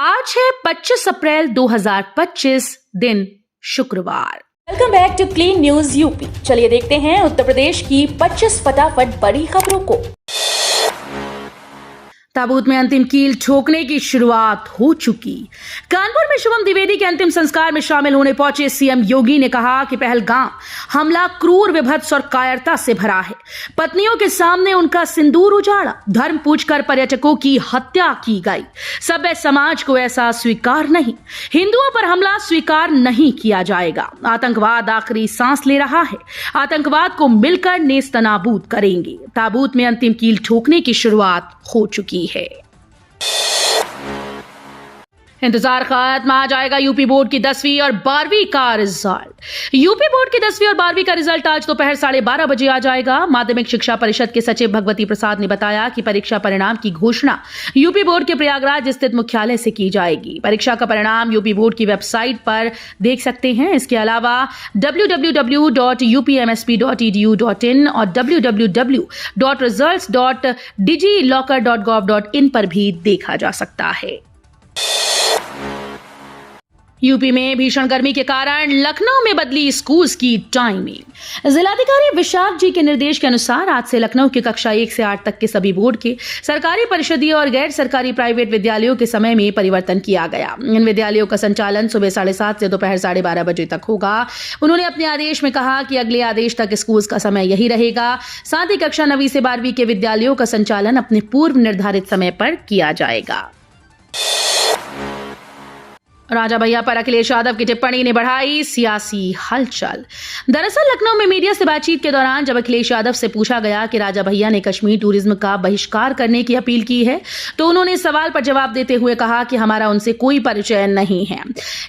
आज है 25 अप्रैल 2025 दिन शुक्रवार। Welcome back to Clean News UP. चलिए देखते हैं उत्तर प्रदेश की 25 फटाफट बड़ी खबरों को। ताबूत में अंतिम कील ठोकने की शुरुआत हो चुकी। कानपुर में शुभम द्विवेदी के अंतिम संस्कार में शामिल होने पहुंचे सीएम योगी ने कहा कि पहलगाम हमला क्रूर, विभत्स और कायरता से भरा है। पत्नियों के सामने उनका सिंदूर उजाड़ा, धर्म पूछकर पर्यटकों की हत्या की गई। सभ्य समाज को ऐसा स्वीकार नहीं। हिंदुओं पर हमला स्वीकार नहीं किया जाएगा। आतंकवाद आखिरी सांस ले रहा है। आतंकवाद को मिलकर नेस्तनाबूद करेंगे। ताबूत में अंतिम कील ठोकने की शुरुआत हो चुकी है। इंतजार खत्म, आ जाएगा यूपी बोर्ड की 10वीं और 12वीं का रिजल्ट। यूपी बोर्ड की 10वीं और 12वीं का रिजल्ट आज दोपहर 12:30 बजे आ जाएगा। माध्यमिक शिक्षा परिषद के सचिव भगवती प्रसाद ने बताया कि परीक्षा परिणाम की घोषणा यूपी बोर्ड के प्रयागराज स्थित मुख्यालय से की जाएगी। परीक्षा का परिणाम यूपी बोर्ड की वेबसाइट पर देख सकते हैं। इसके अलावा www.upmsp.edu.in और www.results.digilocker.gov.in पर भी देखा जा सकता है। यूपी में भीषण गर्मी के कारण लखनऊ में बदली स्कूल्स की टाइमिंग। जिलाधिकारी विशाख जी के निर्देश के अनुसार आज से लखनऊ की कक्षा 1 से 8 तक के सभी बोर्ड के सरकारी, परिषदीय और गैर सरकारी प्राइवेट विद्यालयों के समय में परिवर्तन किया गया। इन विद्यालयों का संचालन सुबह 7:30 से दोपहर 12:30 बजे तक होगा। उन्होंने अपने आदेश में कहा कि अगले आदेश तक स्कूल्स का समय यही रहेगा। साथ ही कक्षा 9वीं से 12वीं के विद्यालयों का संचालन अपने पूर्व निर्धारित समय पर किया जाएगा। राजा भैया पर अखिलेश यादव की टिप्पणी ने बढ़ाई सियासी हलचल। दरअसल लखनऊ में मीडिया से बातचीत के दौरान जब अखिलेश यादव से पूछा गया कि राजा भैया ने कश्मीर टूरिज्म का बहिष्कार करने की अपील की है, तो उन्होंने सवाल पर जवाब देते हुए कहा कि हमारा उनसे कोई परिचय नहीं है।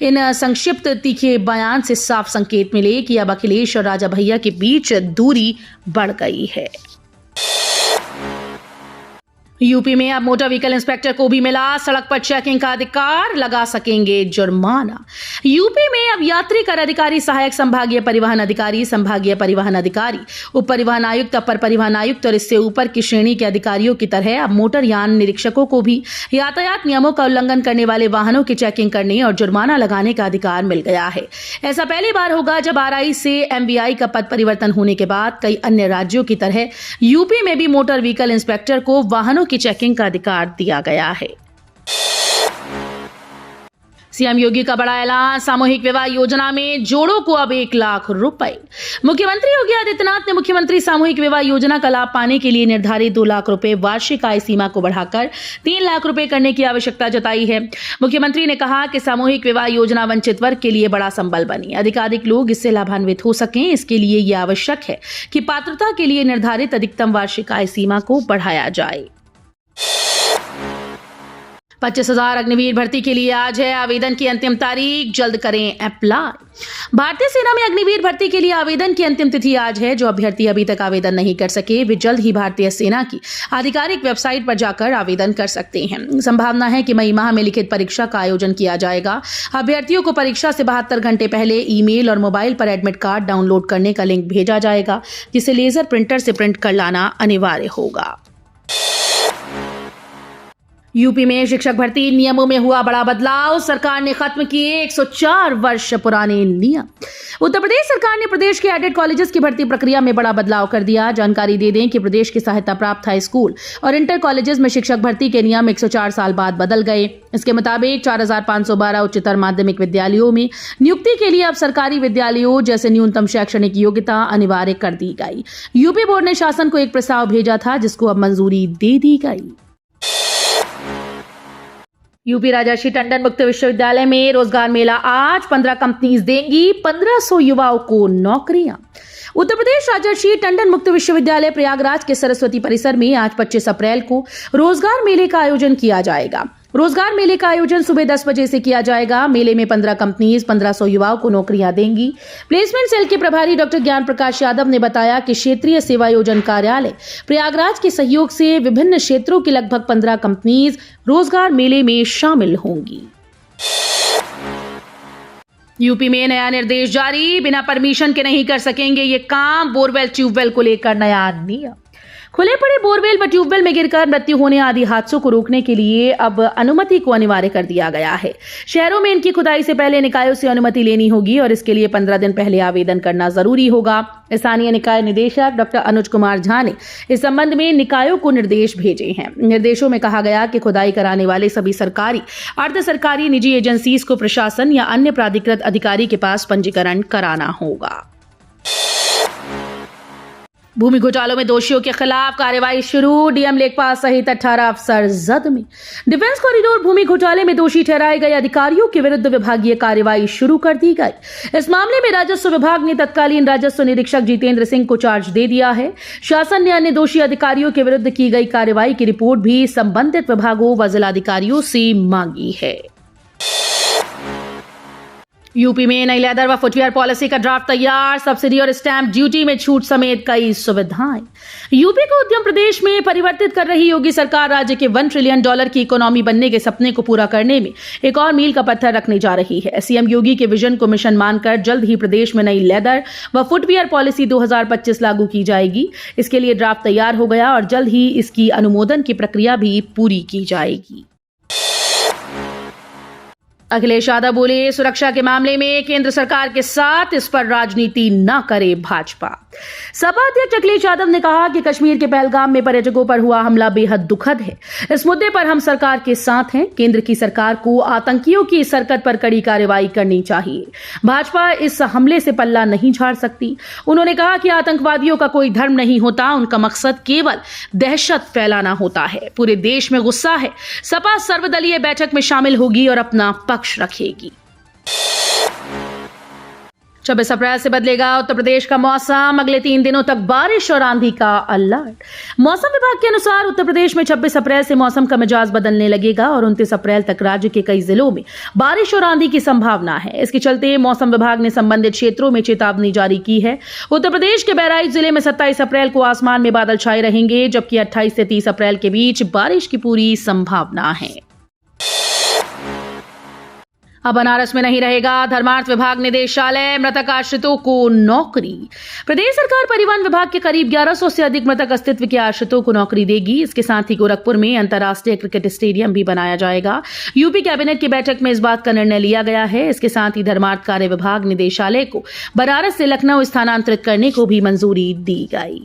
इन संक्षिप्त तीखे बयान से साफ संकेत मिले कि अब अखिलेश और राजा भैया के बीच दूरी बढ़ गई है। यूपी में अब मोटर व्हीकल इंस्पेक्टर को भी मिला सड़क पर चेकिंग का अधिकार, लगा सकेंगे जुर्माना। यूपी में अब यात्री कर अधिकारी, सहायक संभागीय परिवहन अधिकारी, संभागीय परिवहन अधिकारी, उप परिवहन आयुक्त, अपर परिवहन आयुक्त और इससे ऊपर की श्रेणी के अधिकारियों की तरह अब मोटर यान निरीक्षकों को भी यातायात नियमों का उल्लंघन करने वाले वाहनों की चेकिंग करने और जुर्माना लगाने का अधिकार मिल गया है। ऐसा पहली बार होगा जब आरआई से एमवीआई का पद परिवर्तन होने के बाद कई अन्य राज्यों की तरह यूपी में भी मोटर व्हीकल इंस्पेक्टर को वाहनों की चेकिंग का अधिकार दिया गया है। सीएम योगी का बड़ा ऐलान, सामूहिक विवाह योजना में जोड़ों को अब 1 लाख रुपए। मुख्यमंत्री योगी आदित्यनाथ ने मुख्यमंत्री सामूहिक विवाह योजना का लाभ पाने के लिए निर्धारित 2 लाख रुपए वार्षिक आय सीमा को बढ़ाकर 3 लाख रुपए करने की आवश्यकता जताई है। मुख्यमंत्री ने कहा कि सामूहिक विवाह योजना वंचित वर्ग के लिए बड़ा संबल बनी। अधिकाधिक लोग इससे लाभान्वित हो सकें, इसके लिए यह आवश्यक है कि पात्रता के लिए निर्धारित अधिकतम वार्षिक आय सीमा को बढ़ाया जाए। 25,000 अग्निवीर भर्ती के लिए आज है आवेदन की अंतिम तारीख, जल्द करें अप्लाई। भारतीय सेना में अग्निवीर भर्ती के लिए आवेदन की अंतिम तिथि आज है। जो अभ्यर्थी अभी तक आवेदन नहीं कर सके वे जल्द ही भारतीय सेना की आधिकारिक वेबसाइट पर जाकर आवेदन कर सकते हैं। संभावना है कि मई माह में लिखित परीक्षा का आयोजन किया जाएगा। अभ्यर्थियों को परीक्षा से 72 घंटे पहले ईमेल और मोबाइल पर एडमिट कार्ड डाउनलोड करने का लिंक भेजा जाएगा, जिसे लेजर प्रिंटर से प्रिंट कर लाना अनिवार्य होगा। यूपी में शिक्षक भर्ती नियमों में हुआ बड़ा बदलाव, सरकार ने खत्म किए 104 वर्ष पुराने नियम। उत्तर प्रदेश सरकार ने प्रदेश के एडेड कॉलेजेस की भर्ती प्रक्रिया में बड़ा बदलाव कर दिया। जानकारी दे दें कि प्रदेश की सहायता प्राप्त हाई स्कूल और इंटर कॉलेजेस में शिक्षक भर्ती के नियम 104 साल बाद बदल गए। इसके मुताबिक 4512 उच्चतर माध्यमिक विद्यालयों में नियुक्ति के लिए अब सरकारी विद्यालयों जैसे न्यूनतम शैक्षणिक योग्यता अनिवार्य कर दी गई। यूपी बोर्ड ने शासन को एक प्रस्ताव भेजा था, जिसको अब मंजूरी दे दी गई। यूपी राजर्षि टंडन मुक्त विश्वविद्यालय में रोजगार मेला आज, 15 कंपनीज देंगी 1500 युवाओं को नौकरियां। उत्तर प्रदेश राजर्षि टंडन मुक्त विश्वविद्यालय प्रयागराज के सरस्वती परिसर में आज 25 अप्रैल को रोजगार मेले का आयोजन किया जाएगा। रोजगार मेले का आयोजन सुबह 10 बजे से किया जाएगा। मेले में 15 कंपनीज 1500 युवाओं को नौकरियां देंगी। प्लेसमेंट सेल के प्रभारी डॉक्टर ज्ञान प्रकाश यादव ने बताया कि क्षेत्रीय सेवायोजन कार्यालय प्रयागराज के सहयोग से विभिन्न क्षेत्रों की लगभग 15 कंपनीज रोजगार मेले में शामिल होंगी। यूपी में नया निर्देश जारी, बिना परमिशन के नहीं कर सकेंगे ये काम। बोरवेल ट्यूबवेल को लेकर नया नियम। खुले पड़े बोरवेल व ट्यूबवेल में गिरकर मृत्यु होने आदि हादसों को रोकने के लिए अब अनुमति को अनिवार्य कर दिया गया है। शहरों में इनकी खुदाई से पहले निकायों से अनुमति लेनी होगी और इसके लिए 15 दिन पहले आवेदन करना जरूरी होगा। स्थानीय निकाय निदेशक डॉक्टर अनुज कुमार झा ने इस संबंध में निकायों को निर्देश भेजे हैं। निर्देशों में कहा गया कि खुदाई कराने वाले सभी सरकारी, अर्ध सरकारी, निजी एजेंसीज को प्रशासन या अन्य प्राधिकृत अधिकारी के पास पंजीकरण कराना होगा। भूमि घोटालों में दोषियों के खिलाफ कार्रवाई शुरू, डीएम लेखपाल सहित 18 अफसर जद में। डिफेंस कॉरिडोर भूमि घोटाले में दोषी ठहराए गए अधिकारियों के विरुद्ध विभागीय कार्रवाई शुरू कर दी गई। इस मामले में राजस्व विभाग ने तत्कालीन राजस्व निरीक्षक जितेंद्र सिंह को चार्ज दे दिया है। शासन ने अन्य दोषी अधिकारियों के विरुद्ध की गई कार्रवाई की रिपोर्ट भी संबंधित विभागों व जिलाधिकारियों से मांगी है। यूपी में नई लेदर व फुटवियर पॉलिसी का ड्राफ्ट तैयार, सब्सिडी और स्टैंप ड्यूटी में छूट समेत कई सुविधाएं। यूपी को उद्यम प्रदेश में परिवर्तित कर रही योगी सरकार राज्य के $1 ट्रिलियन की इकोनॉमी बनने के सपने को पूरा करने में एक और मील का पत्थर रखने जा रही है। सीएम योगी के विजन को मिशन मानकर जल्द ही प्रदेश में नई लेदर व फुटवियर पॉलिसी 2025 लागू की जाएगी। इसके लिए ड्राफ्ट तैयार हो गया और जल्द ही इसकी अनुमोदन की प्रक्रिया भी पूरी की जाएगी। अखिलेश यादव बोले, सुरक्षा के मामले में केंद्र सरकार के साथ, इस पर राजनीति न करे भाजपा। सपा अध्यक्ष अखिलेश यादव ने कहा कि कश्मीर के पहलगाम में पर्यटकों पर हुआ हमला बेहद दुखद है। इस मुद्दे पर हम सरकार के साथ हैं। केंद्र की सरकार को आतंकियों की इस हरकत पर कड़ी कार्रवाई करनी चाहिए। भाजपा इस हमले से पल्ला नहीं झाड़ सकती। उन्होंने कहा कि आतंकवादियों का कोई धर्म नहीं होता, उनका मकसद केवल दहशत फैलाना होता है। पूरे देश में गुस्सा है। सपा सर्वदलीय बैठक में शामिल होगी और अपना पक्ष रखेगी। 26 अप्रैल से बदलेगा उत्तर प्रदेश का मौसम, अगले 3 दिनों तक बारिश और आंधी का अलर्ट। मौसम विभाग के अनुसार उत्तर प्रदेश में 26 अप्रैल से मौसम का मिजाज बदलने लगेगा और 29 अप्रैल तक राज्य के कई जिलों में बारिश और आंधी की संभावना है। इसके चलते मौसम विभाग ने संबंधित क्षेत्रों में चेतावनी जारी की है। उत्तर प्रदेश के बहराइच जिले में 27 अप्रैल को आसमान में बादल छाए रहेंगे, जबकि 28 से 30 अप्रैल के बीच बारिश की पूरी संभावना है। अब बनारस में नहीं रहेगा धर्मार्थ विभाग निदेशालय, मृतक आश्रितों को नौकरी। प्रदेश सरकार परिवहन विभाग के करीब 1100 से अधिक मृतक अस्तित्व के आश्रितों को नौकरी देगी। इसके साथ ही गोरखपुर में अंतर्राष्ट्रीय क्रिकेट स्टेडियम भी बनाया जाएगा। यूपी कैबिनेट की बैठक में इस बात का निर्णय लिया गया है। इसके साथ ही धर्मार्थ कार्य विभाग निदेशालय को बनारस से लखनऊ स्थानांतरित करने को भी मंजूरी दी गई।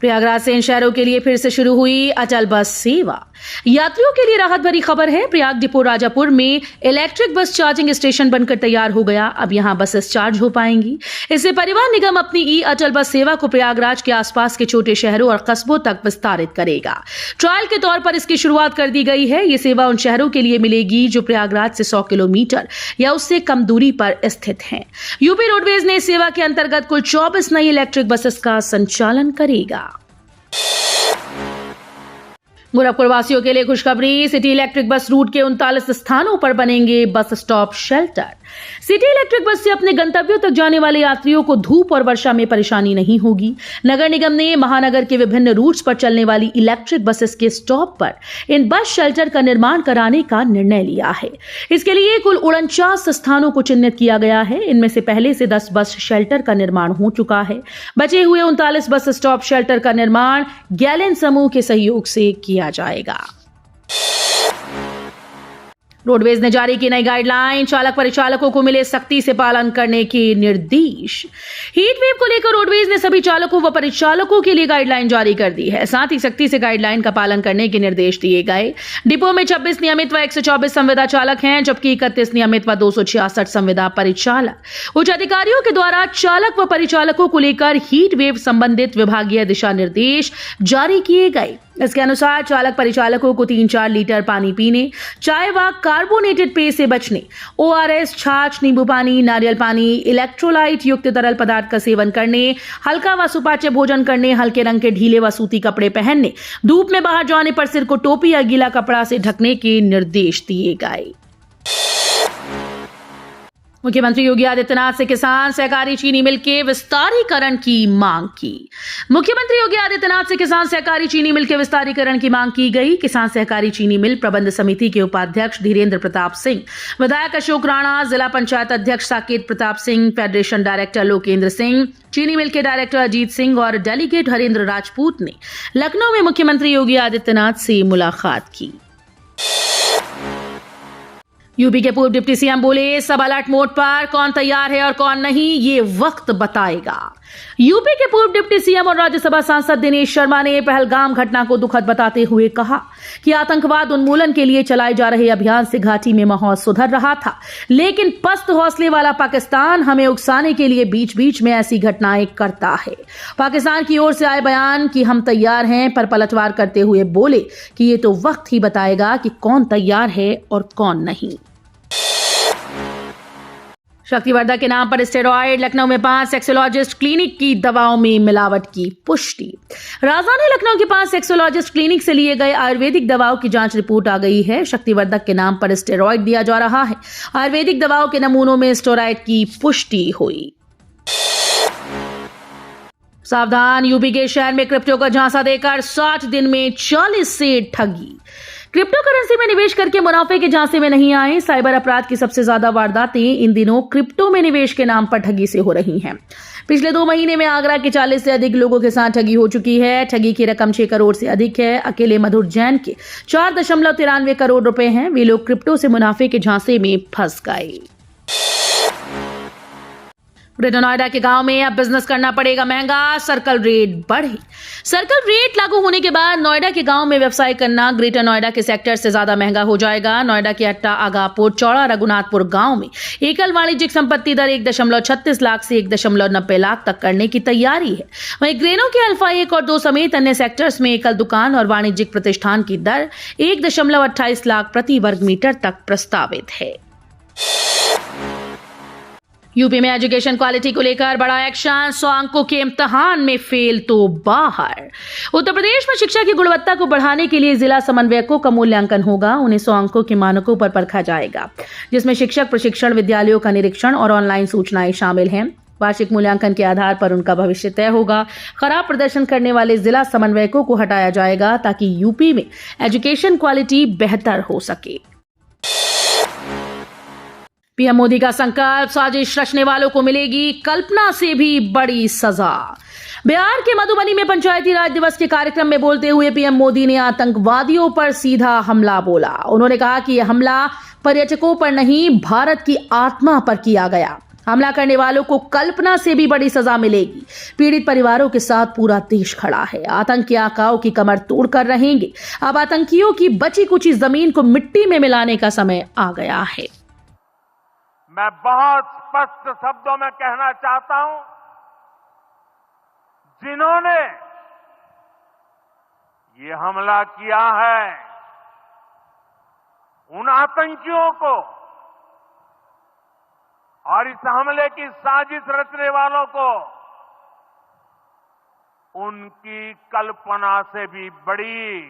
प्रयागराज से इन शहरों के लिए फिर से शुरू हुई अटल बस सेवा। यात्रियों के लिए राहत भरी खबर है। प्रयाग डिपो राजापुर में इलेक्ट्रिक बस चार्जिंग स्टेशन बनकर तैयार हो गया। अब यहां बसेस चार्ज हो पाएंगी। इससे परिवहन निगम अपनी ई अटल बस सेवा को प्रयागराज के आसपास के छोटे शहरों और कस्बों तक विस्तारित करेगा। ट्रायल के तौर पर इसकी शुरुआत कर दी गई है। ये सेवा उन शहरों के लिए मिलेगी जो प्रयागराज से 100 किलोमीटर या उससे कम दूरी पर स्थित हैं। यूपी रोडवेज ने इस सेवा के अंतर्गत कुल 24 नई इलेक्ट्रिक बसेस का संचालन करेगा। गोरखपुर वासियों के लिए खुशखबरी, सिटी इलेक्ट्रिक बस रूट के 39 स्थानों पर बनेंगे bus stop shelter. City electric bus से अपने गंतव्यों तक जाने वाले यात्रियों को धूप और वर्षा में परेशानी नहीं होगी। नगर निगम ने महानगर के विभिन्न रूट्स पर चलने वाली इलेक्ट्रिक बसेस के स्टॉप पर इन बस शेल्टर का निर्माण कराने का निर्णय लिया है। इसके लिए कुल 49 स्थानों को चिन्हित किया गया है। इनमें से पहले से 10 बस शेल्टर का निर्माण हो चुका है। बचे हुए 39 बस स्टॉप शेल्टर का निर्माण गैलेन समूह के सहयोग से किया जाएगा। रोडवेज ने जारी की नई गाइडलाइन, चालक परिचालकों को मिले सख्ती से पालन करने के निर्देश। हीट वेव को लेकर रोडवेज ने सभी चालकों व परिचालकों के लिए गाइडलाइन जारी कर दी है। साथ ही सख्ती से गाइडलाइन का पालन करने के निर्देश दिए गए। डिपो में 26 नियमित व 124 संविदा चालक हैं, जबकि 31 नियमित व 266 संविदा परिचालक। उच्च अधिकारियों के द्वारा चालक व परिचालकों को लेकर हीट वेव संबंधित विभागीय दिशा निर्देश जारी किए गए। इसके अनुसार चालक परिचालकों को 3-4 लीटर पानी पीने, चाय व कार्बोनेटेड पेय से बचने, ORS, छाछ, नींबू पानी, नारियल पानी, इलेक्ट्रोलाइट युक्त तरल पदार्थ का सेवन करने, हल्का व सुपाच्य भोजन करने, हल्के रंग के ढीले व सूती कपड़े पहनने, धूप में बाहर जाने पर सिर को टोपी या गीला कपड़ा से ढकने के निर्देश दिए गए। मुख्यमंत्री योगी आदित्यनाथ से किसान सहकारी चीनी मिल के विस्तारीकरण की मांग की। मुख्यमंत्री योगी आदित्यनाथ से किसान सहकारी चीनी मिल के विस्तारीकरण की मांग की गई। किसान सहकारी चीनी मिल प्रबंध समिति के उपाध्यक्ष धीरेन्द्र प्रताप सिंह, विधायक अशोक राणा, जिला पंचायत अध्यक्ष साकेत प्रताप सिंह, फेडरेशन डायरेक्टर लोकेंद्र सिंह, चीनी मिल के डायरेक्टर अजीत सिंह और डेलीगेट हरेंद्र राजपूत ने लखनऊ में मुख्यमंत्री योगी आदित्यनाथ से मुलाकात की। यूपी के पूर्व डिप्टी सीएम बोले, सब अलर्ट मोड पर, कौन तैयार है और कौन नहीं ये वक्त बताएगा। यूपी के पूर्व डिप्टी सीएम और राज्यसभा सांसद दिनेश शर्मा ने पहलगाम घटना को दुखद बताते हुए कहा कि आतंकवाद उन्मूलन के लिए चलाए जा रहे अभियान से घाटी में माहौल सुधर रहा था, लेकिन पस्त हौसले वाला पाकिस्तान हमें उकसाने के लिए बीच बीच में ऐसी घटनाएं करता है। पाकिस्तान की ओर से आए बयान कि हम तैयार हैं पर पलटवार करते हुए बोले कि ये तो वक्त ही बताएगा कि कौन तैयार है और कौन नहीं। शक्तिवर्धक के नाम पर स्टेरॉयड, लखनऊ में 5 सेक्सोलॉजिस्ट क्लिनिक की दवाओं में मिलावट की पुष्टि। राजधानी लखनऊ के 5 सेक्सोलॉजिस्ट क्लिनिक से लिए गए आयुर्वेदिक दवाओं की जांच रिपोर्ट आ गई है। शक्तिवर्धक के नाम पर स्टेरॉयड दिया जा रहा है। आयुर्वेदिक दवाओं के नमूनों में स्टेरॉयड की पुष्टि हुई। सावधान, यूपी के शहर में क्रिप्टो का झांसा देकर 60 दिन में 40 से ठगी। क्रिप्टो करेंसी में निवेश करके मुनाफे के झांसे में नहीं आए। साइबर अपराध की सबसे ज्यादा वारदातें इन दिनों क्रिप्टो में निवेश के नाम पर ठगी से हो रही हैं। पिछले 2 महीने में आगरा के 40 से अधिक लोगों के साथ ठगी हो चुकी है। ठगी की रकम 6 करोड़ से अधिक है। अकेले मधुर जैन के 4.93 करोड़ रुपए हैं। वे लोग क्रिप्टो से मुनाफे के झांसे में फंस गए। ग्रेटर नोएडा के गांव में अब बिजनेस करना पड़ेगा महंगा, सर्कल रेट बढ़े। सर्कल रेट लागू होने के बाद नोएडा के गांव में व्यवसाय करना ग्रेटर नोएडा के सेक्टर से ज्यादा महंगा हो जाएगा। नोएडा के अट्टा, आगापुर, चौड़ा, रघुनाथपुर गांव में एकल वाणिज्यिक संपत्ति दर 1.36 लाख से 1.90 लाख तक करने की तैयारी है। वहीं ग्रेनो के अल्फा 1 और 2 समेत अन्य सेक्टर्स में एकल दुकान और वाणिज्यिक प्रतिष्ठान की दर 1.28 लाख प्रति वर्ग मीटर तक प्रस्तावित है। यूपी में एजुकेशन क्वालिटी को लेकर बड़ा एक्शन। 100 अंकों के इम्तिहान में फेल तो बाहर। उत्तर प्रदेश में शिक्षा की गुणवत्ता को बढ़ाने के लिए जिला समन्वयकों का मूल्यांकन होगा। उन्हें 100 अंकों के मानकों पर परखा जाएगा, जिसमें शिक्षक प्रशिक्षण, विद्यालयों का निरीक्षण और ऑनलाइन सूचनाएं शामिल हैं। वार्षिक मूल्यांकन के आधार पर उनका भविष्य तय होगा। खराब प्रदर्शन करने वाले जिला समन्वयकों को हटाया जाएगा ताकि यूपी में एजुकेशन क्वालिटी बेहतर हो सके। पीएम मोदी का संकल्प, साजिश रचने वालों को मिलेगी कल्पना से भी बड़ी सजा। बिहार के मधुबनी में पंचायती राज दिवस के कार्यक्रम में बोलते हुए पीएम मोदी ने आतंकवादियों पर सीधा हमला बोला। उन्होंने कहा कि यह हमला पर्यटकों पर नहीं, भारत की आत्मा पर किया गया। हमला करने वालों को कल्पना से भी बड़ी सजा मिलेगी। पीड़ित परिवारों के साथ पूरा देश खड़ा है। आतंकी आकाओं की कमर तोड़कर रहेंगे। अब आतंकियों की बची कुची जमीन को मिट्टी में मिलाने का समय आ गया है। मैं बहुत स्पष्ट शब्दों में कहना चाहता हूं, जिन्होंने ये हमला किया है, उन आतंकियों को और इस हमले की साजिश रचने वालों को उनकी कल्पना से भी बड़ी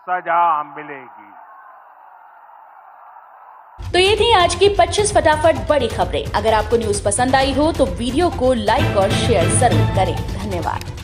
सजा मिलेगी। तो ये थी आज की 25 फटाफट बड़ी खबरें। अगर आपको न्यूज पसंद आई हो तो वीडियो को लाइक और शेयर जरूर करें। धन्यवाद।